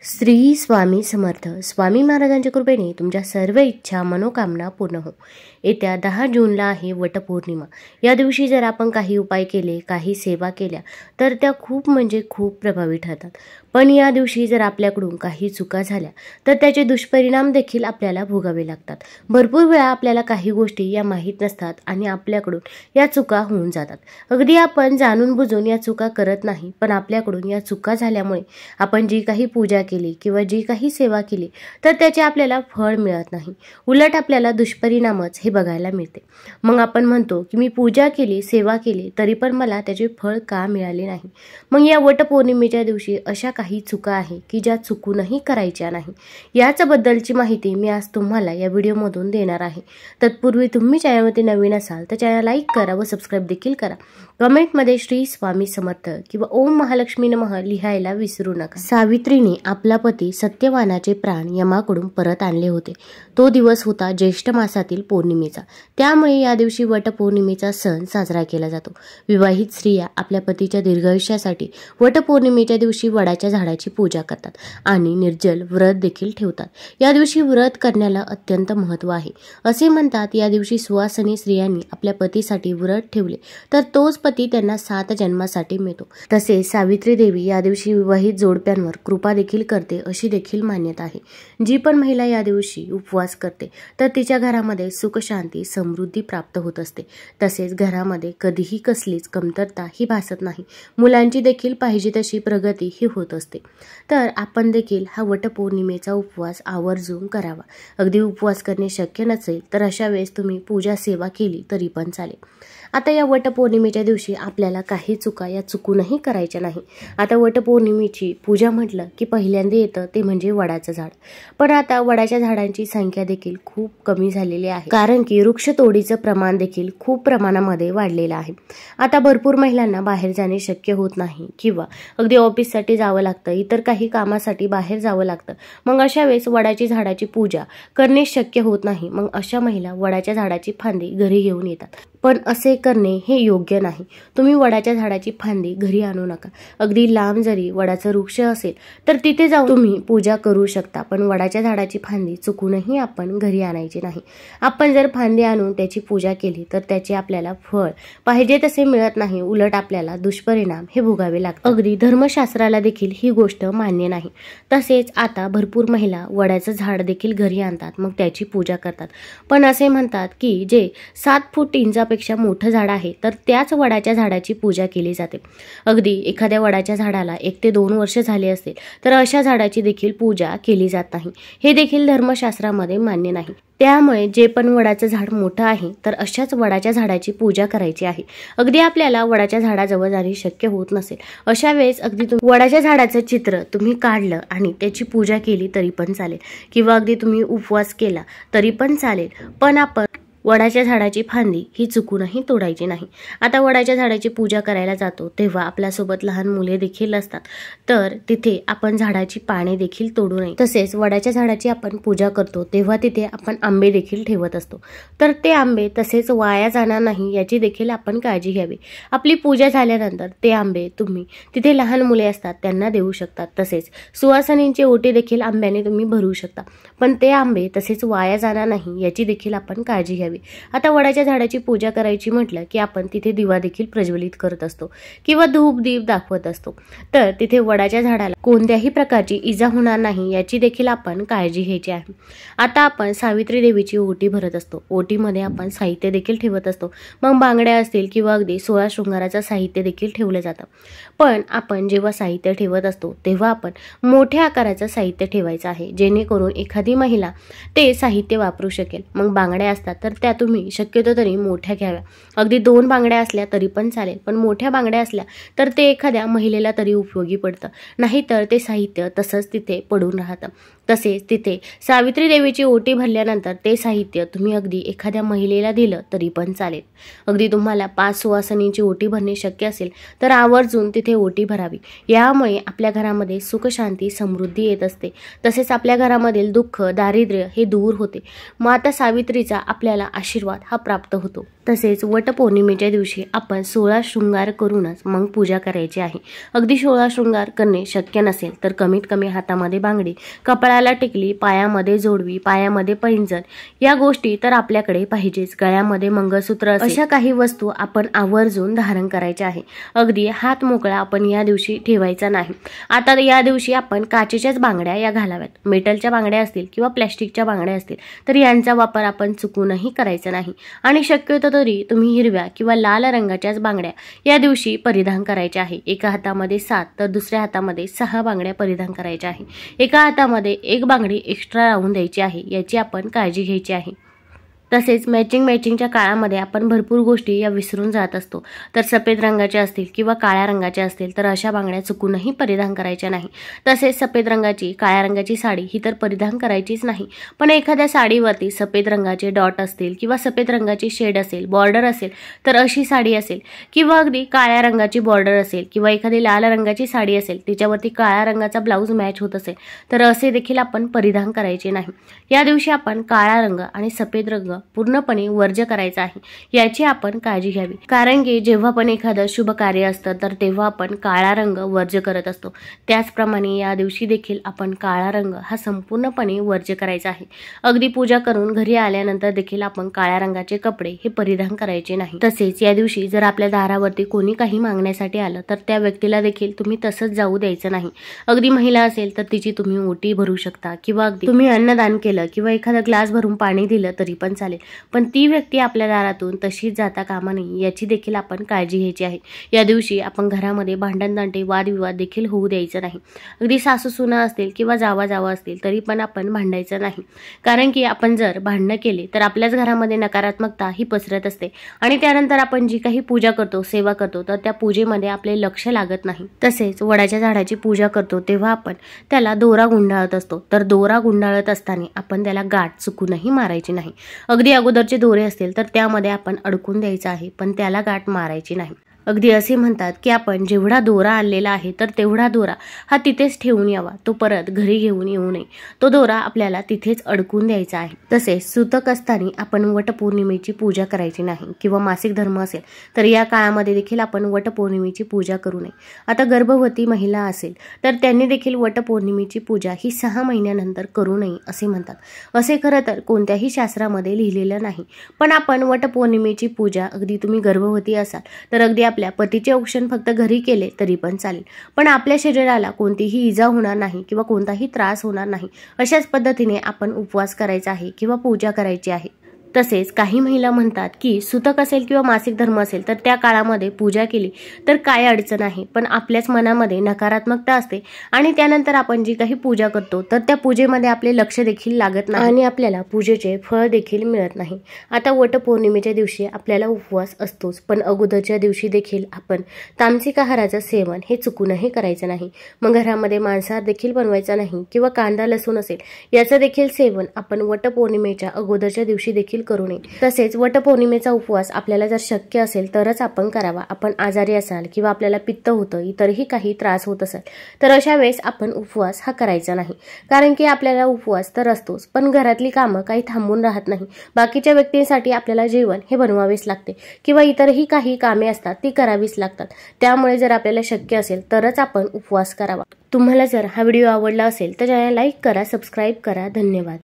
श्री स्वामी समर्थ. स्वामी महाराजांच्या कृपेने तुमच्या सर्व इच्छा मनोकामना पूर्ण हो. येत्या 10 जूनला आहे वटपौर्णिमा. या दिवशी जर आपण काही उपाय केले, काही सेवा केल्या तर त्या खूप प्रभावी ठरतात. पण या दिवशी जर आपल्याकडून काही चुका झाल्या तर त्याचे दुष्परिणाम देखील आपल्याला भोगावे लागतात. भरपूर वेळा आपल्याला काही गोष्टी या माहीत नसतात आणि आपल्याकडून या चुका होऊन जातात. अगदी आपण जाणून बुजून या चुका करत नाही, पण आपल्याकडून या चुका झाल्यामुळे आपण जी काही पूजा केली किंवा जी काही सेवा केली तर त्याचे आपल्याला फळ मिळत नाही. उलट आपल्याला दुष्परिणामच हे बघायला मिळते. मग आपण म्हणतो की मी पूजा केली, सेवा केली, तरी पण मला त्याचे फळ का मिळाले नाही. मग या वटपौर्णिमेच्या दिवशी अशा काही चुका आहे की ज्या चुकूनही करायच्या नाही. याच्याबद्दलची माहिती मी आज तुम्हाला या व्हिडिओमधून देणार आहे. तत्पूर्वी तुम्ही चॅनलवरती नवीन असाल तर चॅनल लाईक करा व सबस्क्राईब देखील करा. कमेंटमध्ये श्री स्वामी समर्थ किंवा ओम महालक्ष्मी नमः लिहायला विसरू नका. सावित्रीने आपला पती सत्यवानाचे प्राण यमाकडून परत आणले होते. तो दिवस होता ज्येष्ठ मासातील पौर्णिमेचा. त्यामुळे या दिवशी वटपौर्णिमेचा सण साजरा केला जातो. विवाहित स्त्रिया आपल्या पतीच्या दीर्घायुष्यासाठी वटपौर्णिमेच्या दिवशी वडाच्या झाडाची पूजा करतात आणि निर्जल व्रत देखील ठेवतात. या दिवशी व्रत करण्याला अत्यंत महत्त्व आहे. असे म्हणतात या दिवशी सुवासिनी स्त्रियांनी आपल्या पतीसाठी व्रत ठेवले तर तोच पती त्यांना 7 जन्मासाठी मिळतो. तसेच सावित्री देवी या दिवशी विवाहित जोडप्यांवर कृपा देखील करते अशी देखील मान्यता आहे. जी पण महिला या दिवशी उपवास करते तर तिच्या घरामध्ये सुख शांती समृद्धी प्राप्त होत असते. तसेच घरामध्ये कधीही कसलीच कमतरता ही भासत नाही. मुलांची देखील पाहिजे तशी प्रगती ही होत असते. तर आपण देखील हा वटपौर्णिमेचा उपवास आवर्जून करावा. अगदी उपवास करणे शक्य नसेल तर अशा वेळेस तुम्ही पूजा सेवा केली तरी पण चालेल. आता या वटपौर्णिमेच्या दिवशी आपल्याला काही चुका या चुकूनही करायच्या नाही. आता वटपौर्णिमेची पूजा म्हटलं की पहिल्यांदा येतं ते म्हणजे वडाचं झाड. पण आता वडाच्या झाडांची संख्या देखील खूप कमी झालेली आहे, कारण की वृक्षतोडीचं प्रमाण देखील खूप प्रमाणामध्ये वाढलेलं आहे. आता भरपूर महिलांना बाहेर जाणे शक्य होत नाही किंवा अगदी ऑफिससाठी जावं लागतं, इतर काही कामासाठी बाहेर जावं लागतं. मग अशा वेळेस वडाची झाडाची पूजा करणे शक्य होत नाही. मग अशा महिला वडाच्या झाडाची फांदी घरी घेऊन येतात. पण असे करणे हे योग्य नाही. तुम्ही वडाच्या झाडाची फांदी घरी आणू नका. अगदी लांब जरी वडाचं वृक्ष असेल तर तिथे जाऊन तुम्ही पूजा करू शकता, पण वडाच्या झाडाची फांदी चुकूनही आपण घरी आणायची नाही. आपण जर फांदी आणून त्याची पूजा केली तर त्याचे आपल्याला फळ पाहिजे तसे मिळत नाही. उलट आपल्याला दुष्परिणाम हे भोगावे लागतात. अगदी धर्मशास्त्राला देखील ही गोष्ट मान्य नाही. तसेच आता भरपूर महिला वडाचं झाड देखील घरी आणतात, मग त्याची पूजा करतात. पण असे म्हणतात की जे 7 फूट इंचापेक्षा मोठं झाड आहे तर त्याच वडाच्या झाडाची पूजा केली जाते. अगदी एखाद्या वडाच्या झाडाला 1 ते 2 वर्ष झाले असेल तर अशा झाडाची देखील पूजा केली जात नाही. हे देखील धर्मशास्त्रामध्ये मान्य नाही. त्यामुळे जे पण वडाचं झाड मोठं आहे तर अशाच वडाच्या झाडाची पूजा करायची आहे. अगदी आपल्याला वडाच्या झाडाजवळ जाणे शक्य होत नसेल अशा वेळेस अगदी वडाच्या झाडाचं चित्र तुम्ही काढलं आणि त्याची पूजा केली तरी पण चालेल, किंवा अगदी तुम्ही उपवास केला तरी पण चालेल. पण आपण वडाच्या झाडाची फांदी ही चुकूनही तोडायची नाही. आता वडाच्या झाडाची पूजा करायला जातो तेव्हा आपल्यासोबत लहान मुले देखील असतात, तर तिथे आपण झाडाची पाने देखील तोडू नये. तसेच वडाच्या झाडाची आपण पूजा करतो तेव्हा तिथे आपण आंबे देखील ठेवत असतो, तर ते आंबे तसेच वाया जाणार नाही याची देखील आपण काळजी घ्यावी. आपली पूजा झाल्यानंतर ते आंबे तुम्ही तिथे लहान मुले असतात त्यांना देऊ शकतात. तसेच सुवासिनींची ओटी देखील आंब्याने तुम्ही भरू शकता, पण ते आंबे तसेच वाया जाणार नाही याची देखील आपण काळजी घ्यावी. आता वडाच्या झाडाची पूजा करायची म्हटलं की आपण तिथे दिवा देखील प्रज्वलित करत असतो किंवा धूप दीप दाखवत असतो, तर तिथे वडाच्या झाडाला कोणत्याही प्रकारची इजा होणार नाही याची देखील आपण काळजी घ्यायची आहे. आता आपण सावित्री देवीची ओटी भरत असतो. ओटीमध्ये आपण साहित्य देखील ठेवत असतो. मग बांगड्या असतील किंवा अगदी 16 शृंगाराचं साहित्य देखील ठेवलं जातं. पण आपण जेव्हा साहित्य ठेवत असतो तेव्हा आपण मोठ्या आकाराचं साहित्य ठेवायचं आहे, जेणेकरून एखादी महिला ते साहित्य वापरू शकेल. मग बांगड्या असतात तर त्या तुम्ही शक्यतो तरी मोठ्या घ्याव्या. अगदी 2 बांगड्या असल्या तरी पण चालेल, पण मोठ्या बांगड्या असल्या तर ते एखाद्या महिलेला तरी उपयोगी पडतं, नाहीतर ते साहित्य तसंच तिथे पडून राहतं. तसेच तिथे सावित्री देवीची ओटी भरल्यानंतर ते साहित्य तुम्ही अगदी एखाद्या महिलेला दिलं तरी पण चालेल. अगदी तुम्हाला 5 सुवासिनींची ओटी भरणे शक्य असेल तर आवर्जून तिथे ओटी भरावी. यामुळे आपल्या घरामध्ये सुख शांती समृद्धी येत असते. तसेच आपल्या घरामधील दुःख दारिद्र्य हे दूर होते. माता सावित्रीचा आपल्याला आशीर्वाद हा प्राप्त होतो. तसेच वटपौर्णिमेच्या दिवशी आपण 16 शृंगार करूनच मग पूजा करायची आहे. अगदी 16 शृंगार करणे शक्य नसेल तर कमीत कमी हातामध्ये बांगडी, कपाळाला टिकली, पायामध्ये जोडवी, पायामध्ये पैंजण या गोष्टी तर आपल्याकडे पाहिजेच. गळ्यामध्ये मंगळसूत्र अशा काही वस्तू आपण आवर्जून धारण करायच्या आहे. अगदी हात मोकळा आपण या दिवशी ठेवायचा नाही. आता या दिवशी आपण काचेच्याच बांगड्या या घालाव्यात. मेटलच्या बांगड्या असतील किंवा प्लॅस्टिकच्या बांगड्या असतील तर यांचा वापर आपण चुकूनही करायचा नाही. आणि शक्यतो तरी तुम्ही हिरव्या किंवा लाल रंगाच्याच बांगड्या या दिवशी परिधान करायच्या आहे. एका हातामध्ये 7 तर दुसऱ्या हातामध्ये 6 बांगड्या परिधान करायच्या आहे. एका हातामध्ये एक बांगडी एक्स्ट्रा लावून द्यायची आहे, याची आपण काळजी घ्यायची आहे. तसेच मॅचिंगच्या काळामध्ये आपण भरपूर गोष्टी या विसरून जात असतो. तर सफेद रंगाच्या असतील किंवा काळ्या रंगाच्या असतील तर अशा बांगड्या चुकूनही परिधान करायच्या नाही. तसेच सफेद रंगाची, काळ्या रंगाची साडी ही तर परिधान करायचीच नाही. पण एखाद्या साडीवरती सफेद रंगाचे डॉट असतील किंवा सफेद रंगाची शेड असेल, बॉर्डर असेल तर अशी साडी असेल किंवा अगदी काळ्या रंगाची बॉर्डर असेल किंवा एखादी लाल रंगाची साडी असेल त्याच्यावरती काळ्या रंगाचा ब्लाऊज मॅच होत असेल तर असे देखील आपण परिधान करायचे नाही. या दिवशी आपण काळा रंग आणि सफेद रंग पूर्णपणे वर्ज्य करायचा आहे, याची आपण काळजी घ्यावी. कारण की जेव्हा पण एखादं शुभ कार्य असतं तर तेव्हा आपण काळा रंग वर्ज्य करत असतो. त्याचप्रमाणे या दिवशी देखील आपण काळा रंग हा संपूर्णपणे वर्ज्य करायचा आहे. अगदी पूजा करून घरी आल्यानंतर देखील आपण काळ्या रंगाचे कपडे हे परिधान करायचे नाही. तसेच या दिवशी जर आपल्या दारावरती कोणी काही मागण्यासाठी आलं तर त्या व्यक्तीला देखील तुम्ही तसंच जाऊ द्यायचं नाही. अगदी महिला असेल तर तिची तुम्ही ओटी भरू शकता किंवा अगदी तुम्ही अन्नदान केलं किंवा एखादा ग्लास भरून पाणी दिलं तरी पण चालेल. पण ती व्यक्ती आपल्या दारातून तशीच जाता कामा नये, याची देखील आपण काळजी घ्यायची आहे. या दिवशी आपण घरामध्ये भांडण-तांडे, वादविवाद देखील होऊ द्यायचं नाही. अगदी सासू-सुना असतील किंवा जावा असतील तरी पण आपण भांडायचं नाही. कारण की आपण जर भांडणं केले तर आपल्याच घरामध्ये नकारात्मकता ही पसरत असते आणि त्यानंतर आपण जी काही पूजा करतो, सेवा करतो तर त्या पूजेमध्ये आपले लक्ष लागत नाही. तसेच वडाच्या झाडाची पूजा करतो तेव्हा आपण त्याला दोरा गुंडाळत असतो. तर दोरा गुंडाळत असताना आपण त्याला गाठ चुकूनही मारायची नाही. अगदी अगोदरचे दोरे असतील तर त्यामध्ये आपण अडकून द्यायचं आहे, पण त्याला गाठ मारायची नाही. अगदी असे म्हणतात की आपण जेवढा दोरा आणलेला आहे तर तेवढा दोरा हा तिथेच ठेवून यावा, तो परत घरी घेऊन येऊ नये. तो दोरा आपल्याला तिथेच अडकून द्यायचा आहे. तसेच सुतक असताना आपण वटपौर्णिमेची पूजा करायची नाही किंवा मासिक धर्म असेल तर या काळामध्ये देखील आपण वटपौर्णिमेची पूजा करू नये. आता गर्भवती महिला असेल तर त्यांनी देखील वटपौर्णिमेची पूजा ही 6 महिन्यानंतर करू नये असे म्हणतात. असे खरं तर कोणत्याही शास्त्रामध्ये लिहिलेलं नाही. पण आपण वटपौर्णिमेची पूजा अगदी तुम्ही गर्भवती असाल तर अगदी आपल्या पतीचे औक्षण फक्त घरी केले तरी पण चालेल. पण आपल्या शरीराला कोणतीही इजा होणार नाही किंवा कोणताही त्रास होणार नाही अशाच पद्धतीने आपण उपवास करायचा आहे किंवा पूजा करायची आहे. तसेच काही महिला म्हणतात की सुतक असेल किंवा मासिक धर्म असेल तर त्या काळामध्ये पूजा केली तर काय अडचण आहे. पण आपल्याच मनामध्ये नकारात्मकता असते आणि त्यानंतर आपण जी काही पूजा करतो तर त्या पूजेमध्ये आपले लक्ष देखील लागत नाही आणि आपल्याला पूजेचे फळ देखील मिळत नाही. आता वटपौर्णिमेच्या दिवशी आपल्याला उपवास असतोच, पण अगोदरच्या दिवशी देखील आपण तामसिक आहाराचं सेवन हे चुकूनही करायचं नाही. मग घरामध्ये मांसाहार देखील बनवायचा नाही किंवा कांदा लसूण असेल याचं देखील सेवन आपण वटपौर्णिमेच्या अगोदरच्या दिवशी देखील करू नये. तसेच वटपौर्णिमेचा उपवास आपल्याला जर शक्य असेल तरच आपण करावा. आपण आजारी असाल किंवा आपल्याला पित्त होतं, इतरही काही त्रास होत असेल तर अशा वेळेस आपण उपवास हा करायचा नाही. कारण की आपल्याला उपवास तर असतोच, पण घरातली कामं काही थांबून राहत नाही. बाकीच्या व्यक्तींसाठी आपल्याला जेवण हे बनवावेच लागते किंवा इतरही काही कामे असतात ती करावीच लागतात. त्यामुळे जर आपल्याला शक्य असेल तरच आपण उपवास करावा. तुम्हाला जर हा व्हिडिओ आवडला असेल तर चॅनल लाईक करा, सबस्क्राईब करा. धन्यवाद.